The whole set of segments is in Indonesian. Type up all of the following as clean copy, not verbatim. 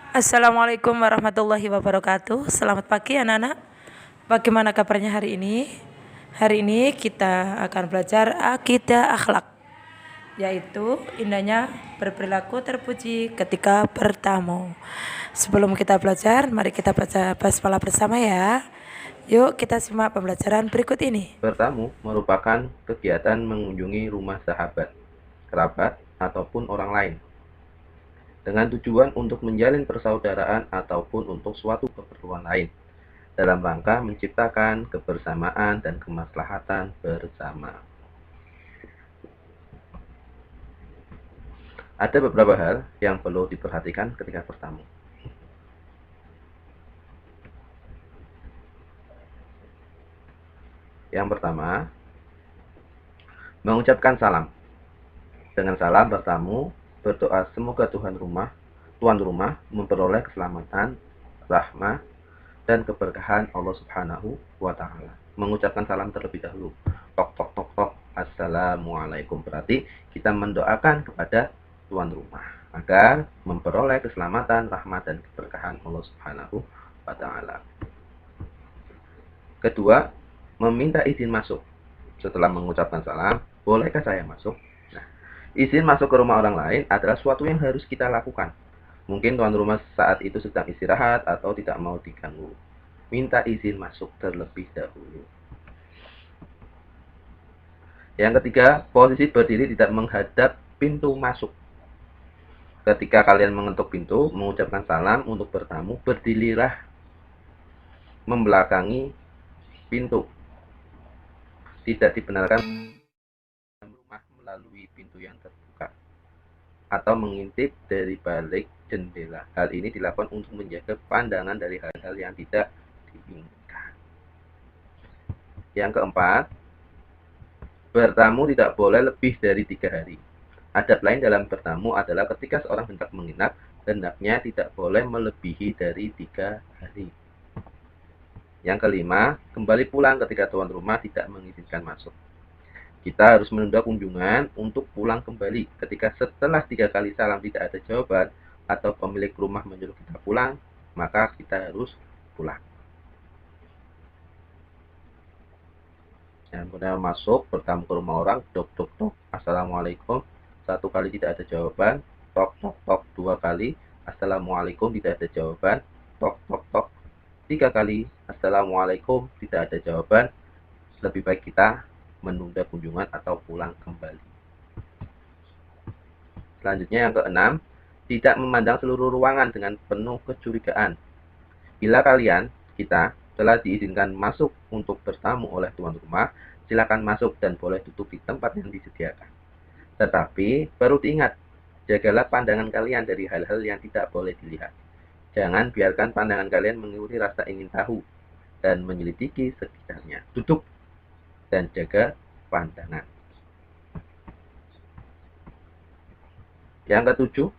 Assalamualaikum warahmatullahi wabarakatuh. Selamat pagi anak-anak. Bagaimana kabarnya hari ini? Hari ini kita akan belajar akidah akhlak, yaitu indahnya berperilaku terpuji ketika bertamu. Sebelum kita belajar, mari kita baca basmalah bersama ya. Yuk kita simak pembelajaran berikut ini. Bertamu merupakan kegiatan mengunjungi rumah sahabat, kerabat, ataupun orang lain dengan tujuan untuk menjalin persaudaraan ataupun untuk suatu keperluan lain dalam rangka menciptakan kebersamaan dan kemaslahatan bersama. Ada beberapa hal yang perlu diperhatikan ketika bertamu. Yang pertama, mengucapkan salam. Dengan salam bertamu, berdoa semoga tuan rumah memperoleh keselamatan, rahmah, dan keberkahan Allah Subhanahu wa taala. Mengucapkan salam terlebih dahulu. Tok tok tok tok. Assalamualaikum. Berarti kita mendoakan kepada tuan rumah agar memperoleh keselamatan, rahmat, dan keberkahan Allah Subhanahu wa taala. Kedua, meminta izin masuk. Setelah mengucapkan salam, bolehkah saya masuk? Nah, izin masuk ke rumah orang lain adalah suatu yang harus kita lakukan. Mungkin tuan rumah saat itu sedang istirahat atau tidak mau diganggu. Minta izin masuk terlebih dahulu. Yang ketiga, posisi berdiri tidak menghadap pintu masuk. Ketika kalian mengetuk pintu, mengucapkan salam untuk bertamu, berdirilah membelakangi pintu. Tidak dibenarkan rumah melalui pintu yang terbuka atau mengintip dari balik jendela. Hal ini dilakukan untuk menjaga pandangan dari hal-hal yang tidak diinginkan. Yang keempat, bertamu tidak boleh lebih dari 3 hari. Adab lain dalam bertamu adalah ketika seorang hendak menginap, hendaknya tidak boleh melebihi dari 3 hari. Yang kelima, kembali pulang ketika tuan rumah tidak mengizinkan masuk. Kita harus menunda kunjungan untuk pulang kembali. Ketika setelah 3 kali salam tidak ada jawaban atau pemilik rumah menyuruh kita pulang, maka kita harus pulang. Yang kemudian masuk, bertamu ke rumah orang, dok dok dok, assalamualaikum. 1 kali tidak ada jawaban, tok tok tok. 2 kali, assalamualaikum, tidak ada jawaban, tok tok tok. 3 kali, assalamualaikum, tidak ada jawaban. Lebih baik kita menunda kunjungan atau pulang kembali. Selanjutnya yang keenam, tidak memandang seluruh ruangan dengan penuh kecurigaan. Bila kita telah diizinkan masuk untuk bertamu oleh tuan rumah, silakan masuk dan boleh duduk di tempat yang disediakan. Tetapi perlu diingat, jagalah pandangan kalian dari hal-hal yang tidak boleh dilihat. Jangan biarkan pandangan kalian mengikuti rasa ingin tahu dan menyelidiki sekitarnya. Duduk dan jaga pandangan. Yang ketujuh,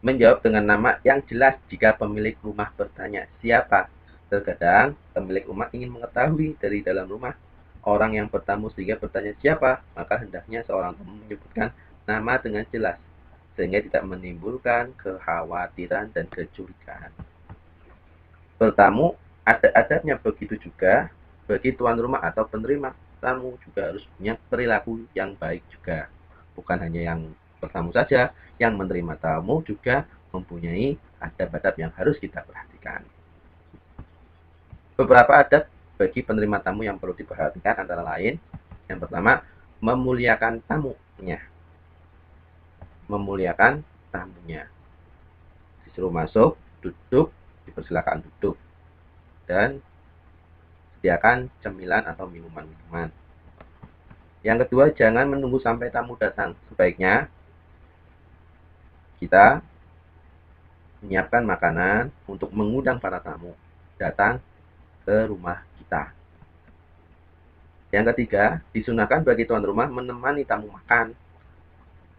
menjawab dengan nama yang jelas jika pemilik rumah bertanya siapa. Terkadang pemilik rumah ingin mengetahui dari dalam rumah orang yang bertamu sehingga bertanya siapa, maka hendaknya seorang tamu menyebutkan nama dengan jelas sehingga tidak menimbulkan kekhawatiran dan kecurigaan. Bertamu ada adabnya, begitu juga bagi tuan rumah atau penerima tamu juga harus punya perilaku yang baik juga. Bukan hanya yang bertamu saja, yang menerima tamu juga mempunyai adab-adab yang harus kita perhatikan. Beberapa adab bagi penerima tamu yang perlu diperhatikan antara lain, yang pertama, memuliakan tamunya. Memuliakan tamunya. Disuruh masuk, duduk, dipersilakan duduk. Dan sediakan cemilan atau minuman-minuman. Yang kedua, jangan menunggu sampai tamu datang. Sebaiknya kita menyiapkan makanan untuk mengundang para tamu datang ke rumah kita. Yang ketiga, disunahkan bagi tuan rumah menemani tamu makan.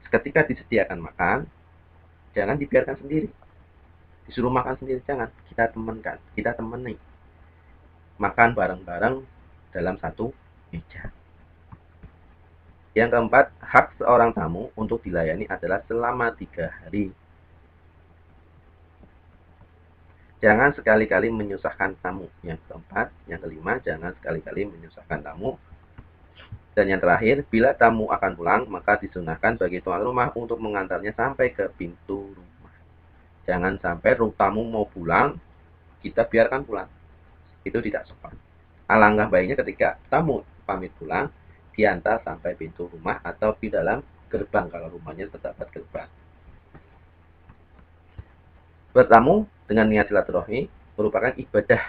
Ketika disediakan makan, jangan dibiarkan sendiri. Disuruh makan sendiri, jangan. Kita temankan, kita temani. Makan bareng-bareng dalam satu meja. Yang keempat, hak seorang tamu untuk dilayani adalah selama 3 hari. Jangan sekali-kali menyusahkan tamu. Yang keempat, yang kelima, jangan sekali-kali menyusahkan tamu. Dan yang terakhir, bila tamu akan pulang, maka disunahkan bagi tuan rumah untuk mengantarnya sampai ke pintu rumah. Jangan sampai tamu mau pulang, kita biarkan pulang. Itu tidak sopan. Alangkah baiknya ketika tamu pamit pulang, diantar sampai pintu rumah atau di dalam gerbang kalau rumahnya terdapat gerbang. Bertamu dengan niat silaturahmi merupakan ibadah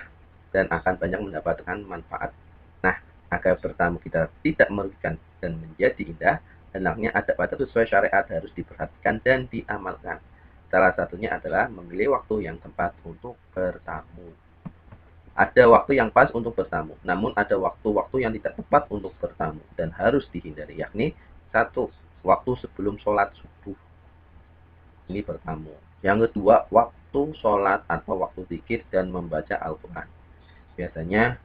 dan akan banyak mendapatkan manfaat. Nah, agar bertamu kita tidak merugikan dan menjadi indah, hendaknya adab-adab sesuai syariat harus diperhatikan dan diamalkan. Salah satunya adalah memilih waktu yang tepat untuk bertamu. Ada waktu yang pas untuk bertamu, namun ada waktu-waktu yang tidak tepat untuk bertamu dan harus dihindari, yakni satu, waktu sebelum sholat subuh. Ini bertamu. Yang kedua, waktu sholat atau waktu zikir dan membaca Al-Quran. Biasanya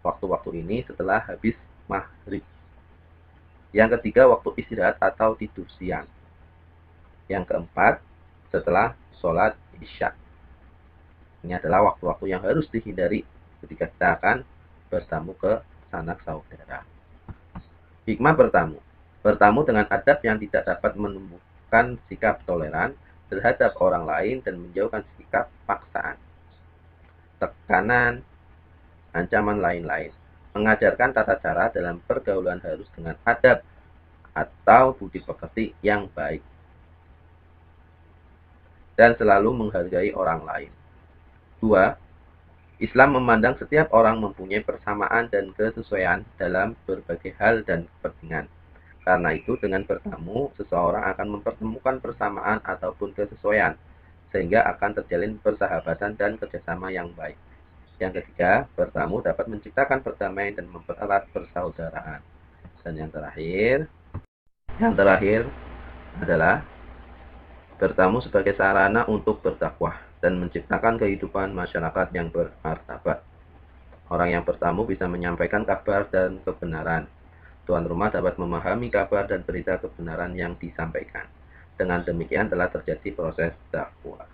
waktu-waktu ini setelah habis maghrib. Yang ketiga, waktu istirahat atau tidur siang. Yang keempat, setelah sholat isya. Ini adalah waktu-waktu yang harus dihindari ketika kita akan bertamu ke sanak saudara. Hikmah bertamu. Bertamu dengan adab yang tidak dapat menumbuhkan sikap toleran terhadap orang lain dan menjauhkan sikap paksaan, tekanan, ancaman lain-lain. Mengajarkan tata cara dalam pergaulan harus dengan adab atau budi pekerti yang baik. Dan selalu menghargai orang lain. 2. Islam memandang setiap orang mempunyai persamaan dan kesesuaian dalam berbagai hal dan kepentingan. Karena itu, dengan bertamu, seseorang akan mempertemukan persamaan ataupun kesesuaian, sehingga akan terjalin persahabatan dan kerjasama yang baik. Yang ketiga, bertamu dapat menciptakan perdamaian dan mempererat persaudaraan. Dan yang terakhir adalah bertamu sebagai sarana untuk berdakwah dan menciptakan kehidupan masyarakat yang bermartabat. Orang yang bertamu bisa menyampaikan kabar dan kebenaran. Tuan rumah dapat memahami kabar dan berita kebenaran yang disampaikan. Dengan demikian telah terjadi proses dakwah.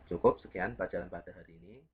Cukup sekian pelajaran pada hari ini.